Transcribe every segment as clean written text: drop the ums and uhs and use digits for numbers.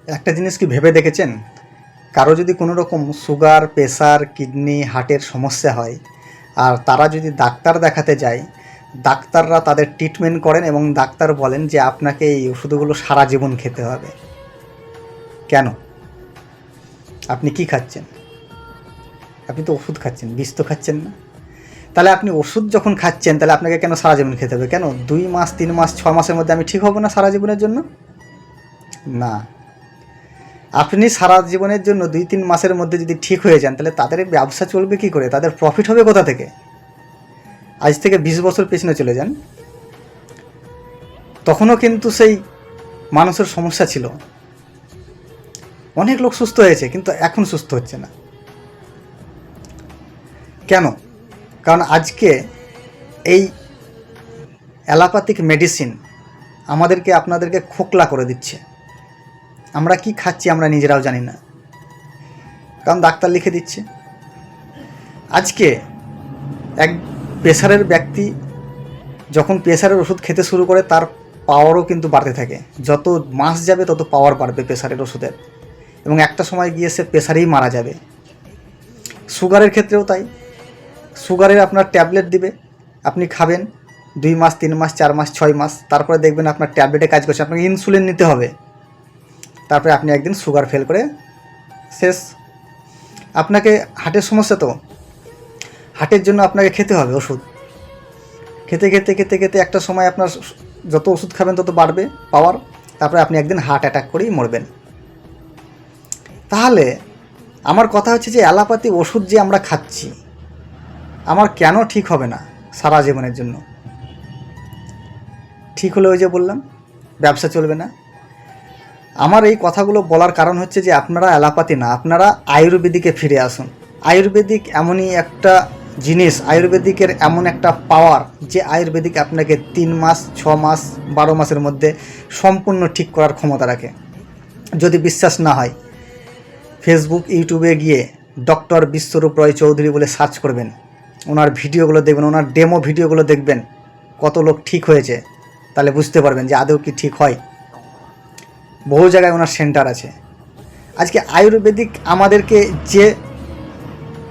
একটা জিনিস কি ভেবে দেখেছেন, কারো যদি কোনো রকম সুগার, প্রেসার, কিডনি, হার্টের সমস্যা হয় আর তারা যদি ডাক্তার দেখাতে যায়, ডাক্তাররা তাদের ট্রিটমেন্ট করেন এবং ডাক্তার বলেন যে আপনাকে এই ওষুধগুলো সারা জীবন খেতে হবে। কেন? আপনি কি খাচ্ছেন? আপনি তো ওষুধ খাচ্ছেন, বিষ তো খাচ্ছেন না। তাহলে আপনি ওষুধ যখন খাচ্ছেন তাহলে আপনাকে কেন সারা জীবন খেতে হবে? কেন 2 মাস, 3 মাস, 6 মাসের মধ্যে আমি ঠিক হব না সারা জীবনের জন্য? না, আপনি সারা জীবনের জন্য 2-3 মাসের মধ্যে যদি ঠিক হয়ে যান তাহলে তাদের ব্যবসা চলবে কি করে? তাদের প্রফিট হবে কোথা থেকে? আজ থেকে 20 বছর পেছনে চলে যান, তখনও কিন্তু সেই মানুষের সমস্যা ছিল, অনেক লোক সুস্থ হয়েছে, কিন্তু এখন সুস্থ হচ্ছে না। কেন? কারণ আজকে এই অ্যালোপ্যাথিক মেডিসিন আমাদেরকে আপনাদেরকে খোকলা করে দিচ্ছে। আমরা কি খাচ্ছি আমরা নিজেরাও জানি না, কারণ ডাক্তার লিখে দিচ্ছে। আজকে এক প্রেসারের ব্যক্তি যখন প্রেসারের ওষুধ খেতে শুরু করে তার পাওয়ারও কিন্তু বাড়তে থাকে, যত মাস যাবে তত পাওয়ার বাড়বে প্রেসারের ওষুধের, এবং একটা সময় গিয়ে সে প্রেসারেই মারা যাবে। সুগারের ক্ষেত্রেও তাই, সুগারের আপনার ট্যাবলেট দিবে, আপনি খাবেন 2 মাস, 3 মাস, 4 মাস, 6 মাস, তারপরে দেখবেন আপনার ট্যাবলেটে কাজ করছে, আপনাকে ইনসুলিন নিতে হবে, তারপরে আপনি একদিন সুগার ফেল করে শেষ। আপনাকে হার্টের সমস্যা, তো হার্টের জন্য আপনাকে খেতে হবে ওষুধ, খেতে খেতে খেতে খেতে একটা সময় আপনার যত ওষুধ খাবেন তত বাড়বে পাওয়ার, তারপরে আপনি একদিন হার্ট অ্যাটাক করেই মরবেন। তাহলে আমার কথা হচ্ছে যে অ্যালোপ্যাথি ওষুধ যে আমরা খাচ্ছি, আমার কেন ঠিক হবে না সারা জীবনের জন্য? ঠিক হলে ওই যে বললাম ব্যবসা চলবে না। আমার এই কথাগুলো বলার কারণ হচ্ছে যে আপনারা অ্যালোপ্যাথি না, আপনারা আয়ুর্বেদিকে ফিরে আসুন। আয়ুর্বেদিক এমনই একটা জিনিস, আয়ুর্বেদিকের এমন একটা পাওয়ার যে আয়ুর্বেদিক আপনাকে 3 মাস, 6 মাস, 12 মাসের মধ্যে সম্পূর্ণ ঠিক করার ক্ষমতা রাখে। যদি বিশ্বাস না হয় ফেসবুক, ইউটিউবে গিয়ে ডক্টর বিশ্বরূপ রয় চৌধুরী বলে সার্চ করবেন, ওনার ভিডিওগুলো দেখবেন, ওনার ডেমো ভিডিওগুলো দেখবেন, কত লোক ঠিক হয়েছে, তাহলে বুঝতে পারবেন যে আদৌ কি ঠিক হয়। বহু জায়গায় ওনার সেন্টার আছে। আজকে আয়ুর্বেদিক আমাদেরকে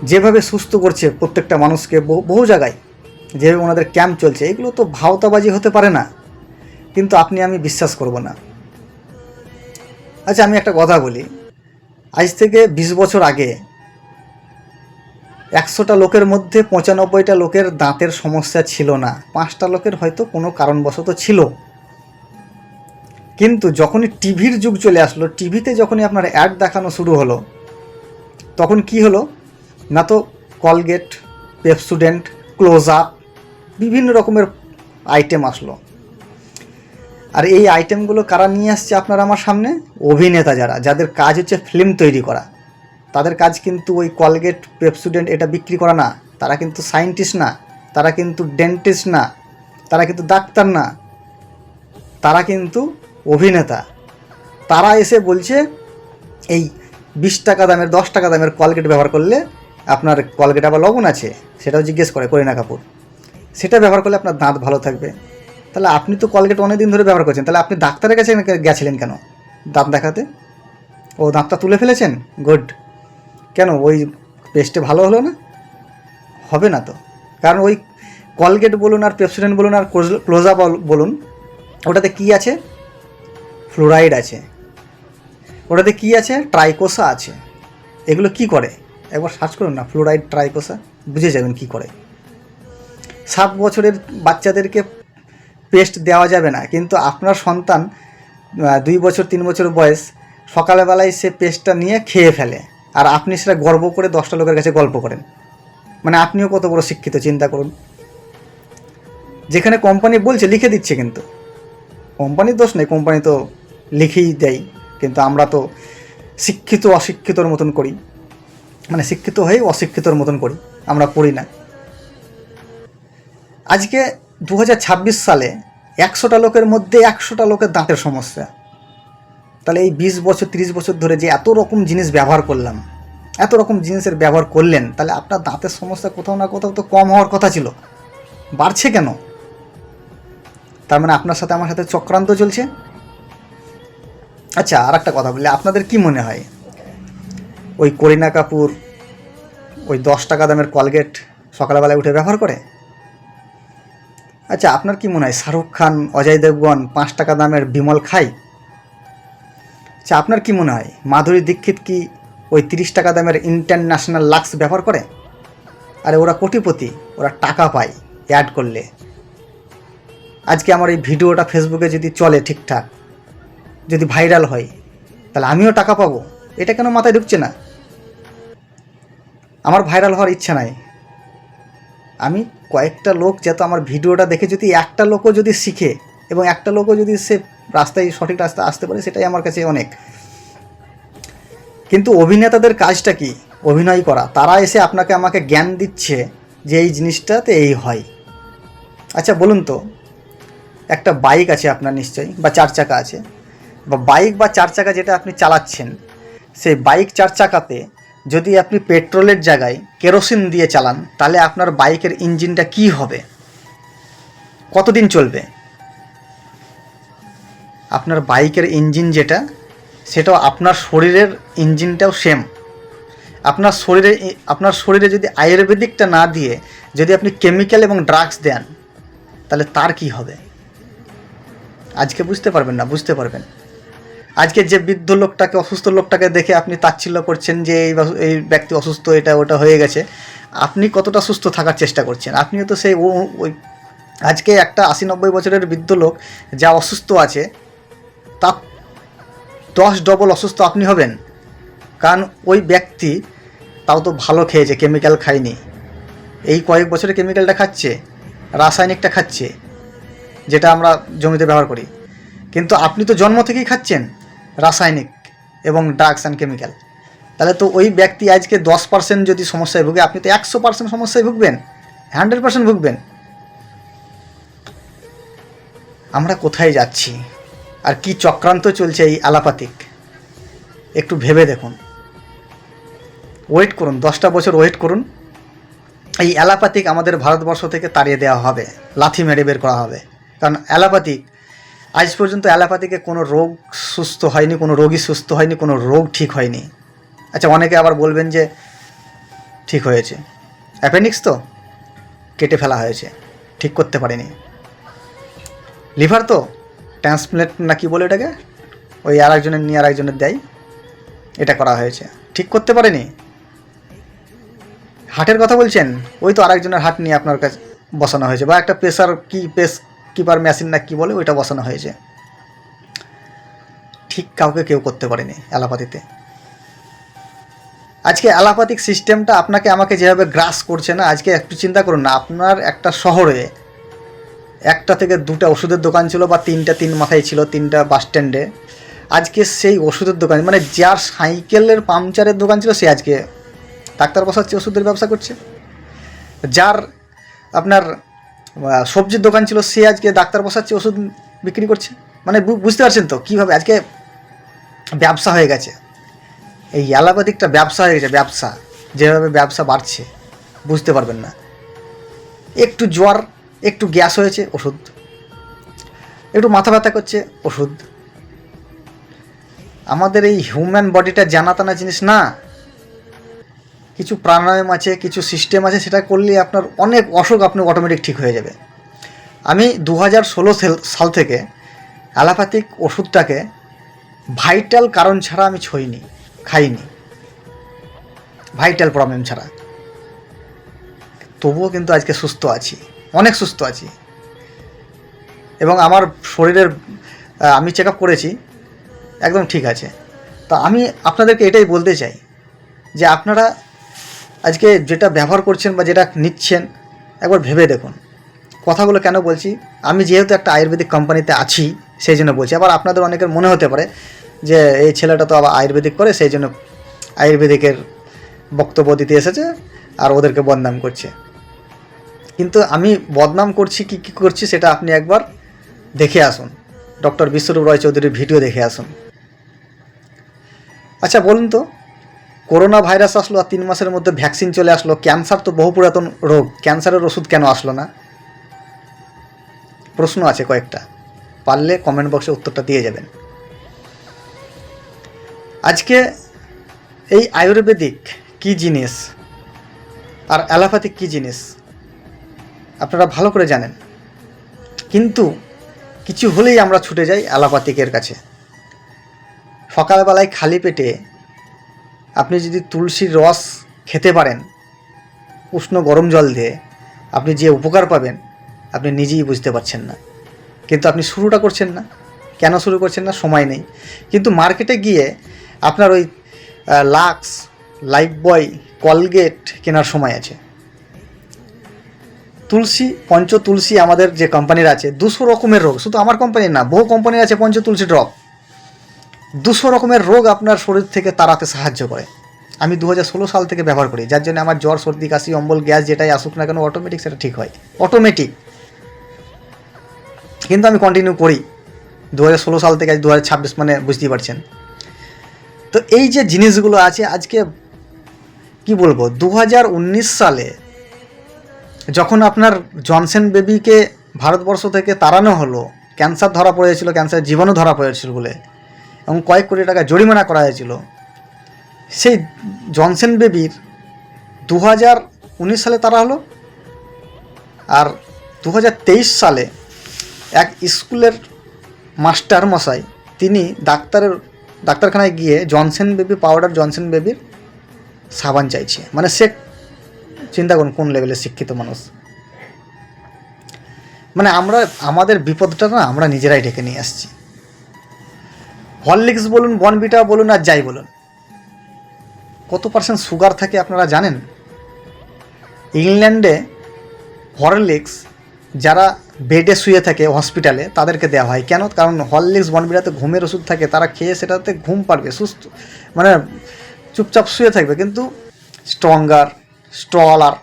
যেভাবে সুস্থ করছে প্রত্যেকটা মানুষকে, বহু জায়গায় যেভাবে ওনাদের ক্যাম্প চলছে, এগুলো তো ভাওতাবাজি হতে পারে না, কিন্তু আপনি আমি বিশ্বাস করব না। আচ্ছা, আমি একটা কথা বলি, আজ থেকে 20 বছর আগে 100টা লোকের মধ্যে 95টা লোকের দাঁতের সমস্যা ছিল না, 5টা লোকের হয়তো কোনো কারণবশত ছিল। কিন্তু যখনই টিভির যুগ চলে আসলো, টিভিতে যখনই আপনার অ্যাড দেখানো শুরু হলো, তখন কি হলো না, তো কলগেট, পেপসুডেন্ট, ক্লোজ আপ, বিভিন্ন রকমের আইটেম আসলো। আর এই আইটেমগুলো কারা নিয়ে আসছে আপনার আমার সামনে? অভিনেতা, যাদের কাজ হচ্ছে ফিল্ম তৈরি করা। তাদের কাজ কিন্তু ওই কলগেট, পেপসুডেন্ট এটা বিক্রি করা না। তারা কিন্তু সায়েন্টিস্ট না, তারা কিন্তু ডেন্টিস্ট না, তারা কিন্তু ডাক্তার না, তারা কিন্তু অভিনেতা। তারা এসে বলছে এই 20 টাকা দামের, 10 টাকা দামের কলগেট ব্যবহার করলে আপনার কলগেট আবার লবণ আছে, সেটাও জিজ্ঞেস করে করিনা কাপুর, সেটা ব্যবহার করলে আপনার দাঁত ভালো থাকবে। তাহলে আপনি তো কলগেট অনেক দিন ধরে ব্যবহার করছেন, তাহলে আপনি ডাক্তারের কাছে গেছিলেন কেন দাঁত দেখাতে? ও দাঁতটা তুলে ফেলেছেন, গুড। কেন ওই পেস্টে ভালো হলো না? হবে না তো, কারণ ওই কলগেট বলুন আর পেপসোডেন্ট বলুন আর ক্লোজআপ বলুন, ওটাতে কি আছে? ফ্লোরাইড আছে। ওটাতে কি আছে? ট্রাইকোসা আছে। এগুলো কি করে একবার সার্চ করুন না, ফ্লোরাইড, ট্রাইকোসা, বুঝে যাবেন কি করে। 7 বছরের বাচ্চাদেরকে পেস্ট দেওয়া যাবে না, কিন্তু আপনার সন্তান 2 বছর 3 বছর বয়স, সকালবেলায় সে পেস্টটা নিয়ে খেয়ে ফেলে, আর আপনি সেটা গর্ব করে 10টা লোকের কাছে গল্প করেন। মানে আপনিও কত বড় শিক্ষিত চিন্তা করুন। যেখানে কোম্পানি বলছে লিখে দিচ্ছে, কিন্তু কোম্পানির দোষ নেই, কোম্পানি তো লিখেই দেয়, কিন্তু আমরা তো শিক্ষিত অশিক্ষিতর মতন করি, মানে শিক্ষিত হয়ে অশিক্ষিতর মতন করি, আমরা পড়ি না। আজকে 2026 সালে 100টা লোকের মধ্যে 100টা লোকের দাঁতের সমস্যা। তাহলে এই 20 বছর 30 বছর ধরে যে এত রকম জিনিস ব্যবহার করলাম, এত রকম জিনিসের ব্যবহার করলেন, তাহলে আপনার দাঁতের সমস্যা কোথাও না কোথাও তো কম হওয়ার কথা ছিল, বাড়ছে কেন? তার মানে আপনার সাথে আমার সাথে চক্রান্ত চলছে। আচ্ছা, আর একটা কথা বলি, আপনাদের কি মনে হয় ওই করিনা কাপুর ওই 10 টাকা দামের কলগেট সকালবেলায় উঠে ব্যবহার করে? আচ্ছা, আপনার কি মনে হয় শাহরুখ খান, অজয় দেবগন 5 টাকা দামের বিমল খায়? আচ্ছা, আপনার কি মনে হয় মাধুরী দীক্ষিত কি ওই 30 টাকা দামের ইন্টারন্যাশনাল লাক্স ব্যবহার করে? আরে ওরা কোটিপতি, ওরা টাকা পায় অ্যাড করলে। আজকে আমার এই ভিডিওটা ফেসবুকে যদি চলে ঠিকঠাক, যদি ভাইরাল হয়, তাহলে আমিও টাকা পাবো। এটা কেন মাথায় ঢুকছে না? আমার ভাইরাল হওয়ার ইচ্ছা নাই। আমি কয়েকটা লোক যেহেতু আমার ভিডিওটা দেখে যদি একটা লোকও যদি শিখে এবং একটা লোকও যদি সে রাস্তায় সঠিক রাস্তায় আসতে পারে, সেটাই আমার কাছে অনেক। কিন্তু অভিনেতাদের কাজটা কি? অভিনয় করা। তারা এসে আপনাকে আমাকে জ্ঞান দিচ্ছে যে এই জিনিসটাতে এই হয়। আচ্ছা বলুন তো, একটা বাইক আছে আপনার নিশ্চয়ই, বা 4 চাকা আছে, বা বাইক বা 4 চাকা যেটা আপনি চালাচ্ছেন, সেই বাইক 4 চাকাতে যদি আপনি পেট্রোলের জায়গায় কেরোসিন দিয়ে চালান, তাহলে আপনার বাইকের ইঞ্জিনটা কি হবে? কতদিন চলবে? আপনার বাইকের ইঞ্জিন যেটা, সেটাও আপনার শরীরের ইঞ্জিনটাও সেম। আপনার শরীরে যদি আয়ুর্বেদিকটা না দিয়ে যদি আপনি কেমিক্যাল এবং ড্রাগস দেন, তাহলে তার কি হবে? আজকে বুঝতে পারবেন না, বুঝতে পারবেন। আজকে যে বৃদ্ধ লোকটাকে, অসুস্থ লোকটাকে দেখে আপনি তাচ্ছিল্য করছেন যে এই ব্যক্তি অসুস্থ, এটা ওটা হয়ে গেছে। আপনি কতটা সুস্থ থাকার চেষ্টা করছেন? আপনিও তো সেই ওই আজকে একটা 80-90 বছরের বৃদ্ধ লোক যা অসুস্থ আছে, তার 10 ডবল অসুস্থ আপনি হবেন। কারণ ওই ব্যক্তি তাও তো ভালো খেয়েছে, কেমিক্যাল খায়নি। এই কয়েক বছরে কেমিক্যালটা খাচ্ছে, রাসায়নিকটা খাচ্ছে, যেটা আমরা জমিতে ব্যবহার করি। কিন্তু আপনি তো জন্ম থেকেই খাচ্ছেন রাসায়নিক এবং ড্রাগস অ্যান্ড কেমিক্যাল। তাহলে তো ওই ব্যক্তি আজকে 10% যদি সমস্যায় ভুগে, আপনি তো 100% সমস্যায় ভুগবেন, 100% ভুগবেন। আমরা কোথায় যাচ্ছি আর কি চক্রান্ত চলছে এই অ্যালোপ্যাথিক, একটু ভেবে দেখুন। ওয়েট করুন, 10টা বছর ওয়েট করুন। এই অ্যালোপ্যাথিক আমাদের ভারতবর্ষ থেকে তাড়িয়ে দেওয়া হবে, লাথি মেরে বের করা হবে। কারণ অ্যালোপ্যাথিক, আজ পর্যন্ত অ্যালোপ্যাথিকে কোনো রোগ সুস্থ হয়নি, কোনো রোগী সুস্থ হয়নি, কোনো রোগ ঠিক হয়নি। আচ্ছা, অনেকে আবার বলবেন যে ঠিক হয়েছে, অ্যাপেন্ডিক্স তো কেটে ফেলা হয়েছে, ঠিক করতে পারেনি। লিভার তো ট্রান্সপ্ল্যান্ট না কি বলে এটাকে, ওই আরেকজনের নিয়ে আরেকজনের দেয়, এটা করা হয়েছে, ঠিক করতে পারেনি। হার্টের কথা বলছেন, ওই তো আরেকজনের হার্ট নিয়ে আপনার কাছে বসানো হয়েছে, বা একটা প্রেসার কিপার মেশিন না কি বলে, ওইটা বসানো হয়েছে। ঠিক কাউকে কেউ করতে পারেনি অ্যালোপ্যাথিতে। আজকে অ্যালোপ্যাথিক সিস্টেমটা আপনাকে আমাকে যেভাবে গ্রাস করছে না, আজকে একটু চিন্তা করুন না, আপনার একটা শহরে 1টা থেকে 2টা ওষুধের দোকান ছিল, বা 3টা, 3 মাথায় ছিল 3টা বাস স্ট্যান্ডে। আজকে সেই ওষুধের দোকান, মানে যার সাইকেলের পাংচারের দোকান ছিল, সে আজকে ডাক্তার বসাচ্ছে, ওষুধের ব্যবসা করছে। যার আপনার সবজির দোকান ছিল, সে আজকে ডাক্তার বসাচ্ছে, ওষুধ বিক্রি করছে। মানে বুঝতে পারছেন তো কীভাবে আজকে ব্যবসা হয়ে গেছে। এই অ্যালোপ্যাথিকটা ব্যবসা হয়ে গেছে, ব্যবসা। যেভাবে ব্যবসা বাড়ছে বুঝতে পারবেন না। একটু জ্বর, একটু গ্যাস হয়েছে, ওষুধ। একটু মাথা ব্যথা করছে, ওষুধ। আমাদের এই হিউম্যান বডিটা জানাতানা জিনিস না। কিছু প্রাণায়াম আছে, কিছু সিস্টেম আছে, সেটা করলে আপনার অনেক অসুখ আপনি অটোমেটিক ঠিক হয়ে যাবে। আমি 2016 সাল থেকে অ্যালোপ্যাথিক ওষুধটাকে ভাইটাল কারণ ছাড়া আমি খাইনি, ভাইটাল প্রবলেম ছাড়া। তবুও কিন্তু আজকে সুস্থ আছি, অনেক সুস্থ আছি। এবং আমার শরীরের আমি চেক আপ করেছি, একদম ঠিক আছে। তা আমি আপনাদেরকে এটাই বলতে চাই যে আপনারা আজকে যেটা ব্যবহার করছেন বা যেটা নিচ্ছেন, একবার ভেবে দেখুন। কথাগুলো কেন বলছি, আমি যেহেতু একটা আয়ুর্বেদিক কোম্পানিতে আছি সেই জন্য বলছি। আবার আপনাদের অনেকের মনে হতে পারে যে এই ছেলেটা তো আবার আয়ুর্বেদিক করে, সেই জন্য আয়ুর্বেদিকের বক্তব্য দিতে এসেছে আর ওদেরকে বদনাম করছে। কিন্তু আমি বদনাম করছি কি করছি সেটা আপনি একবার দেখে আসুন, ডক্টর বিশ্বরূপ রয় চৌধুরীর ভিডিও দেখে আসুন। আচ্ছা বলুন তো, করোনা ভাইরাস আসলো আর 3 মাসের মধ্যে ভ্যাকসিন চলে আসলো, ক্যান্সার তো বহু পুরাতন রোগ, ক্যান্সারের ওষুধ কেন আসলো না? প্রশ্ন আছে কয়েকটা, পারলে কমেন্ট বক্সে উত্তরটা দিয়ে যাবেন। আজকে এই আয়ুর্বেদিক কি জিনিস আর অ্যালোপ্যাথিক কি জিনিস আপনারা ভালো করে জানেন, কিন্তু কিছু হলেই আমরা ছুটে যাই অ্যালোপ্যাথিকের কাছে। সকালবেলায় খালি পেটে আপনি যদি তুলসীর রস খেতে পারেন উষ্ণ গরম জল দিয়ে, আপনি যে উপকার পাবেন আপনি নিজেই বুঝতে পারছেন না, কিন্তু আপনি শুরুটা করছেন না। কেন শুরু করছেন না? সময় নেই। কিন্তু মার্কেটে গিয়ে আপনার ওই লাক্স, লাইফবয়, কলগেট কেনার সময় আছে। তুলসী, পঞ্চ তুলসী আমাদের যে কোম্পানির আছে 200 রকমের রোগ, শুধু আমার কোম্পানির না, বহু কোম্পানির আছে পঞ্চ তুলসী ড্রপ, 200 রকমের রোগ আপনার শরীর থেকে তাড়াতে সাহায্য করে। আমি 2016 সাল থেকে ব্যবহার করি, যার জন্য আমার জ্বর, সর্দি, কাশি, অম্বল, গ্যাস যেটাই আসুক না কেন অটোমেটিক সেটা ঠিক হয়, অটোমেটিক। কিন্তু আমি কন্টিনিউ করি 2016 সাল থেকে আজ 2026, মানে বুঝতেই পারছেন। তো এই যে জিনিসগুলো আছে, আজকে কি বলবো, 2019 সালে যখন আপনার জনসন বেবিকে ভারতবর্ষ থেকে তাড়ানো হলো, ক্যান্সার ধরা পড়েছিল, ক্যান্সার জীবাণু ধরা পড়েছিল বলে, এবং কয়েক কোটি টাকা জরিমানা করা হয়েছিল, সেই জনসন বেবির 2019 সালে তাড়া হলো। আর 2023 সালে এক স্কুলের মাস্টার মশাই তিনি ডাক্তারখানায় গিয়ে জনসন বেবি পাউডার, জনসন বেবির সাবান চাইছে। মানে সে চিন্তা করুন কোন লেভেলের শিক্ষিত মানুষ। মানে আমাদের বিপদটা না আমরা নিজেরাই ডেকে নিয়ে আসছি। হরলিক্স বলুন, বর্নভিটা বলুন, আর যাই বলুন, কত পার্সেন্ট সুগার থাকে আপনারা জানেন? ইংল্যান্ডে হরলিক্স যারা বেডে শুয়ে থাকে হসপিটালে তাদেরকে দেওয়া হয়। কেন? কারণ হরলিক্স, বর্নভিটাতে ঘুমের ওষুধ থাকে, তারা খেয়ে সেটাতে ঘুম পারবে, সুস্থ, মানে চুপচাপ শুয়ে থাকবে। কিন্তু স্ট্রঙ্গার, স্ট্রলার,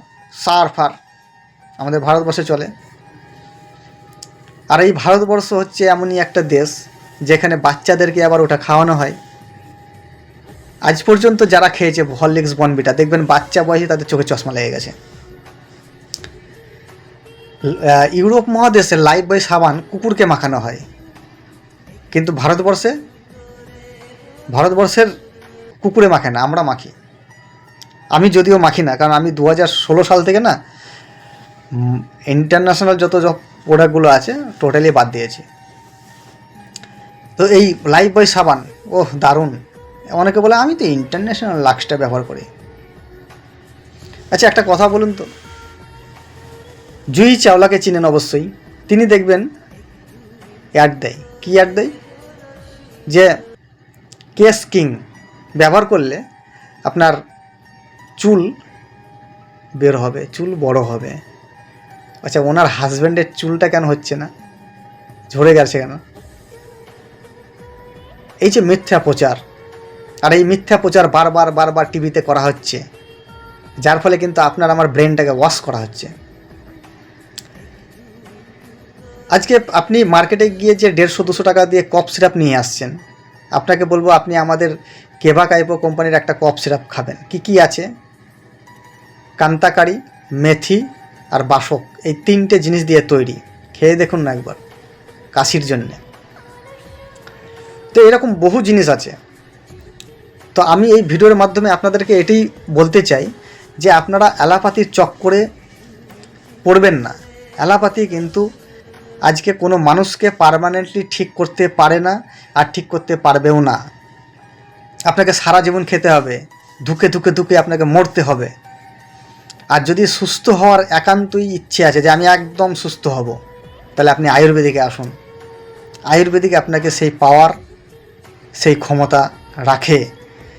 সার্ফার আমাদের ভারতবর্ষে চলে। আর এই ভারতবর্ষ হচ্ছে এমনই একটা দেশ যেখানে বাচ্চাদেরকে আবার ওটা খাওয়ানো হয়। আজ পর্যন্ত যারা খেয়েছে হরলিক্স, বর্নভিটা, দেখবেন বাচ্চা বয়সে তাদের চোখে চশমা লেগে গেছে। ইউরোপ মহাদেশে লাইফবয় সাবান কুকুরকে মাখানো হয়, কিন্তু ভারতবর্ষের কুকুরে মাখে না, আমরা মাখি। আমি যদিও মাখি না, কারণ আমি 2016 সাল থেকে না ইন্টারন্যাশনাল যত প্রোডাক্টগুলো আছে টোটালি বাদ দিয়েছি। তো এই লাইফবয় সাবান দারুণ। অনেকে বলে আমি তো ইন্টারন্যাশনাল লাক্সটা ব্যবহার করি। আচ্ছা, একটা কথা বলুন তো, জুহি চাওলাকে চিনেন অবশ্যই। তিনি দেখবেন অ্যাড দেয়। কী অ্যাড দেয়? যে কেস কিং ব্যবহার করলে আপনার চুল বের হবে, চুল বড় হবে। আচ্ছা, ওনার হাজব্যান্ডের চুলটা কেন হচ্ছে না, ঝরে গেছে কেন? এই যে মিথ্যা প্রচার, আর এই মিথ্যা প্রচার বারবার টিভিতে করা হচ্ছে, যার ফলে কিন্তু আপনার আমার ব্রেনটাকে ওয়াশ করা হচ্ছে। আজকে আপনি মার্কেটে গিয়ে যে 150-200 টাকা দিয়ে কফ সিরাপ নিয়ে আসছেন, আপনাকে বলবো আপনি আমাদের কেভা কাইপো কোম্পানির একটা কফ সিরাপ খাবেন। কি আছে? কান্তাকারি, মেথি আর বাসক, এই 3টে জিনিস দিয়ে তৈরি। খেয়ে দেখুন না একবার, কাশির জন্যে। তো এরকম বহু জিনিস আছে। তো আমি এই ভিডিওর মাধ্যমে আপনাদেরকে এটাই বলতে চাই যে আপনারা অ্যালোপ্যাথির চক্করে পড়বেন না। অ্যালোপ্যাথি কিন্তু আজকে কোনো মানুষকে পার্মানেন্টলি ঠিক করতে পারে না, আর ঠিক করতে পারবেও না। আপনাকে সারা জীবন খেতে হবে, ধুকে আপনাকে মরতে হবে। আর যদি সুস্থ হওয়ার একান্তই ইচ্ছে আছে যে আমি একদম সুস্থ হব, তাহলে আপনি আয়ুর্বেদিকে আসুন। আয়ুর্বেদিক আপনাকে সেই পাওয়ার, সেই ক্ষমতা রাখে।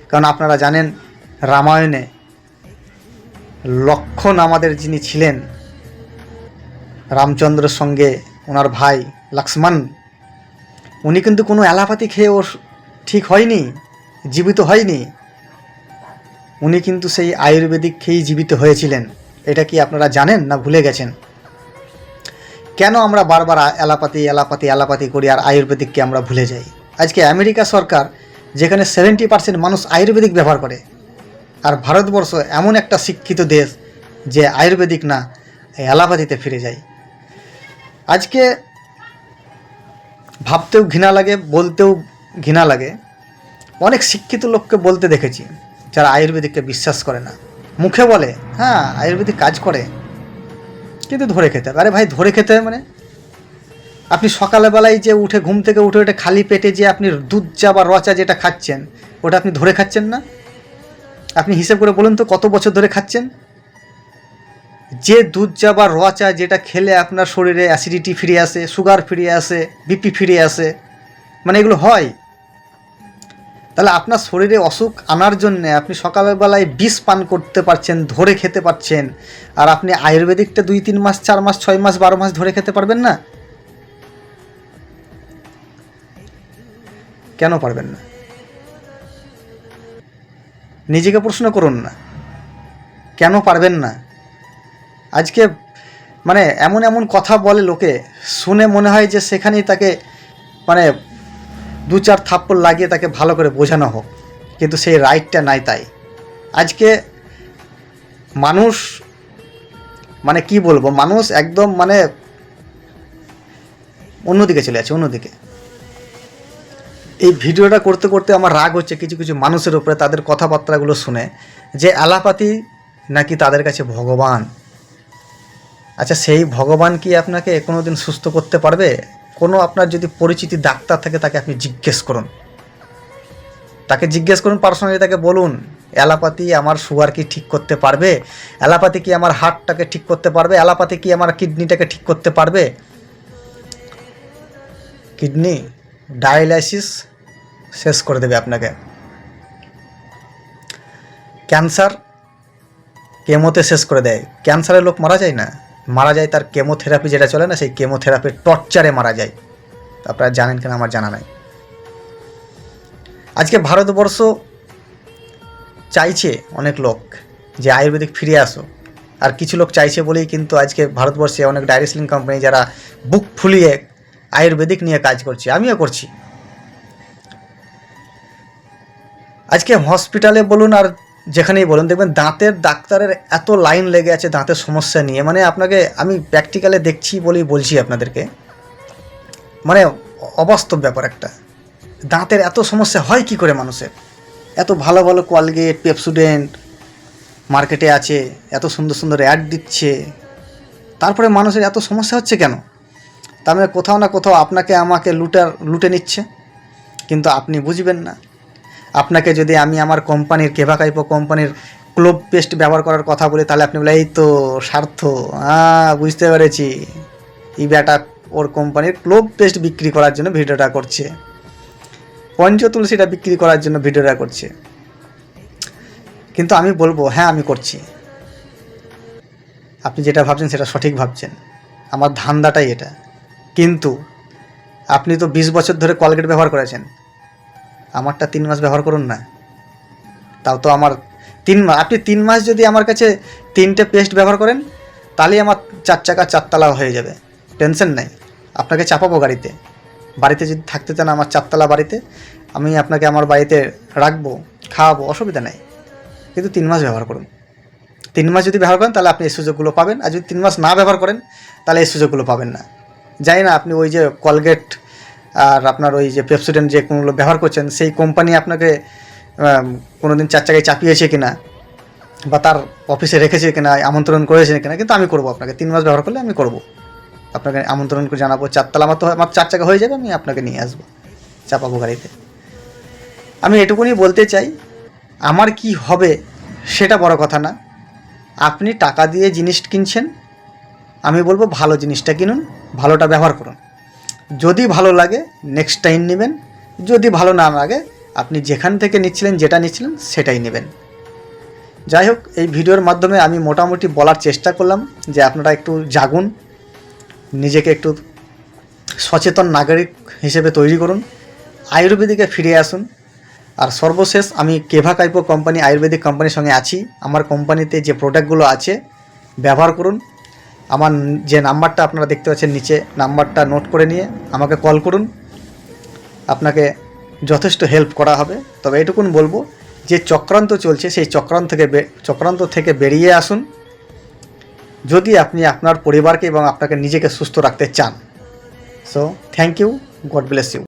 কারণ আপনারা জানেন রামায়ণে লক্ষ্মণ আমাদের যিনি ছিলেন, রামচন্দ্রের সঙ্গে ওনার ভাই লক্ষ্মণ, উনি কিন্তু কোনো অ্যালোপ্যাথি খেয়ে ওর ঠিক হয়নি, জীবিত হয়নি। উনি কিন্তু সেই আয়ুর্বেদিক খেয়েই জীবিত হয়েছিলেন। এটা কি আপনারা জানেন না ভুলে গেছেন? কেন আমরা বারবার অ্যালোপ্যাথি করি আর আয়ুর্বেদিককে আমরা ভুলে যাই? আজকে আমেরিকা সরকার যেখানে 70% মানুষ আয়ুর্বেদিক ব্যবহার করে, আর ভারতবর্ষ এমন একটা শিক্ষিত দেশ যে আয়ুর্বেদিক না অ্যালোপ্যাথিতে ফিরে যায়। আজকে ভাবতেও ঘৃণা লাগে, বলতেও ঘৃণা লাগে অনেক শিক্ষিত লোককে বলতে দেখেছি যারা আয়ুর্বেদিককে বিশ্বাস করে না, মুখে বলে হ্যাঁ আয়ুর্বেদিক কাজ করে, কিন্তু ধরে খেতে হবে। আরে ভাই ধরে খেতে হবে মানে আপনি সকালবেলায় যে উঠে ঘুম থেকে উঠে খালি পেটে যে আপনি দুধ চা বা র চা যেটা খাচ্ছেন ওটা আপনি ধরে খাচ্ছেন না? আপনি হিসেব করে বলুন তো কত বছর ধরে খাচ্ছেন? যে দুধ চা বা র চা যেটা খেলে আপনার শরীরে অ্যাসিডিটি ফিরে আসে, সুগার ফিরে আসে, বিপি ফিরে আসে, মানে এগুলো হয়। তাহলে আপনার শরীরে অসুখ আনার জন্যে আপনি সকালবেলায় বিষ পান করতে পারছেন, ধরে খেতে পারছেন, আর আপনি আয়ুর্বেদিকটা 2-3 মাস 4 মাস 6 মাস 12 মাস ধরে খেতে পারবেন না? কেন পারবেন না? নিজেকে প্রশ্ন করুন না, কেন পারবেন না? আজকে মানে এমন এমন কথা বলে লোকে, শুনে মনে হয় যে সেখানেই তাকে মানে 2-4 থাপ্পড় লাগিয়ে তাকে ভালো করে বোঝানো হোক, কিন্তু সেই রাইটটা নাই। তাই আজকে মানুষ মানে কি বলবো, মানুষ একদম মানে অন্যদিকে চলে আছে, অন্যদিকে। এই ভিডিওটা করতে করতে আমার রাগ হচ্ছে কিছু কিছু মানুষের উপরে, তাদের কথাবার্তাগুলো শুনে, যে অ্যালোপ্যাথি নাকি তাদের কাছে ভগবান। আচ্ছা সেই ভগবান কি আপনাকে কোনো দিন সুস্থ করতে পারবে? কোনো আপনার যদি পরিচিতি ডাক্তার থাকে তাকে আপনি জিজ্ঞেস করুন, পার্সোনালি তাকে বলুন অ্যালোপ্যাথি আমার সুগার কি ঠিক করতে পারবে, অ্যালোপ্যাথি কি আমার হার্টটাকে ঠিক করতে পারবে, অ্যালোপ্যাথি কি আমার কিডনিটাকে ঠিক করতে পারবে। কিডনি ডায়ালাইসিস শেষ করে দেবে আপনাকে, ক্যান্সার কেমোতে শেষ করে দেয়। ক্যান্সারের লোক মারা যায় না, মারা যায় তার কেমোথেরাপি যেটা চলে না, সেই কেমোথেরাপির টর্চারে মারা যায়। আপনারা জানেন কেন? আমার জানা নাই। আজকে ভারতবর্ষ চাইছে অনেক লোক যে আয়ুর্বেদিক ফিরে আসো, আর কিছু লোক চাইছে বলেই কিন্তু আজকে ভারতবর্ষে অনেক ডাইরেক্ট কোম্পানি যারা বুক ফুলিয়ে আয়ুর্বেদিক নিয়ে কাজ করছে, আমিও করছি। আজকে হসপিটালে বলুন আর যেখানেই বলুন দেখবেন দাঁতের ডাক্তারের এত লাইন লেগে আছে দাঁতের সমস্যা নিয়ে, মানে আপনাকে আমি প্র্যাকটিক্যালে দেখছি বলেই বলছি আপনাদেরকে, মানে অবাস্তব ব্যাপার একটা। দাঁতের এত সমস্যা হয় কি করে মানুষের? এত ভালো ভালো কোলগেট, পেপসুডেন্ট মার্কেটে আছে, এত সুন্দর সুন্দর অ্যাড দিচ্ছে, তারপরে মানুষের এত সমস্যা হচ্ছে কেন? তার মানে কোথাও না কোথাও আপনাকে আমাকে লুটে নিচ্ছে, কিন্তু আপনি বুঝবেন না। আপনাকে যদি আমি আমার কোম্পানির কেভাকাইপো কোম্পানির ক্লোভ পেস্ট ব্যবহার করার কথা বলি, তাহলে আপনি বলে এই তো স্বার্থ, বুঝতে পেরেছি, এই ব্যাটা ওর কোম্পানির ক্লোভ পেস্ট বিক্রি করার জন্য ভিডিওটা করছে, পঞ্চতুলসীটা বিক্রি করার জন্য ভিডিওটা করছে। কিন্তু আমি বলবো হ্যাঁ আমি করছি, আপনি যেটা ভাবছেন সেটা সঠিক ভাবছেন, আমার ধান্দাটাই এটা। কিন্তু আপনি তো 20 বছর ধরে কলগেট ব্যবহার করেছেন, আমারটা 3 মাস ব্যবহার করুন না। তাও তো আমার 3 মাস, আপনি 3 মাস যদি আমার কাছে 3টে পেস্ট ব্যবহার করেন তাহলেই আমার 4 চাকা 4 তলা হয়ে যাবে, টেনশন নেই। আপনাকে চাপাবো গাড়িতে, বাড়িতে যদি থাকতে চান আমার 4 তলা বাড়িতে, আমি আপনাকে আমার বাড়িতে রাখবো, খাওয়াবো, অসুবিধা নেই। কিন্তু 3 মাস ব্যবহার করুন। 3 মাস যদি ব্যবহার করেন তাহলে আপনি এই সুযোগগুলো পাবেন, আর যদি 3 মাস না ব্যবহার করেন তাহলে এই সুযোগগুলো পাবেন না। জানি না আপনি ওই যে কলগেট আর আপনার ওই যে পেপসুডেন্ট যে কোনগুলো ব্যবহার করছেন সেই কোম্পানি আপনাকে কোনো দিন 4 চাকায় চাপিয়েছে কিনা, বা তার অফিসে রেখেছে কিনা, আমন্ত্রণ করেছে কিনা, কিন্তু আমি করবো আপনাকে। 3 মাস ব্যবহার করলে আমি করবো, আপনাকে আমন্ত্রণ করে জানাবো। 4 তলা আমার 4 চাকা হয়ে যাবে, আমি আপনাকে নিয়ে আসবো, চাপাবো গাড়িতে। আমি এটুকুনি বলতে চাই, আমার কি হবে সেটা বড় কথা না। আপনি টাকা দিয়ে জিনিস কিনছেন, আমি বলবো ভালো জিনিসটা কিনুন, ভালোটা ব্যবহার করুন। যদি ভালো লাগে নেক্সট টাইম নেবেন, যদি ভালো না লাগে আপনি যেখান থেকে নিচ্ছিলেন, যেটা নিচ্ছিলেন সেটাই নেবেন। যাই হোক, এই ভিডিওর মাধ্যমে আমি মোটামুটি বলার চেষ্টা করলাম যে আপনারা একটু জাগুন, নিজেকে একটু সচেতন নাগরিক হিসেবে তৈরি করুন, আয়ুর্বেদিকে ফিরে আসুন। আর সর্বশেষ আমি কেভাকাইপো কোম্পানি আয়ুর্বেদিক কোম্পানির সঙ্গে আছি, আমার কোম্পানিতে যে প্রোডাক্টগুলো আছে ব্যবহার করুন। আমার যে নাম্বারটা আপনারা দেখতে পাচ্ছেন নিচে, নাম্বারটা নোট করে নিয়ে আমাকে কল করুন, আপনাকে যথেষ্ট হেল্প করা হবে। তবে এটুকুন বলবো যে চক্রান্ত চলছে সেই চক্রান্ত থেকে বেরিয়ে আসুন, যদি আপনি আপনার পরিবারকে এবং আপনাকে নিজেকে সুস্থ রাখতে চান। So thank you, God bless you.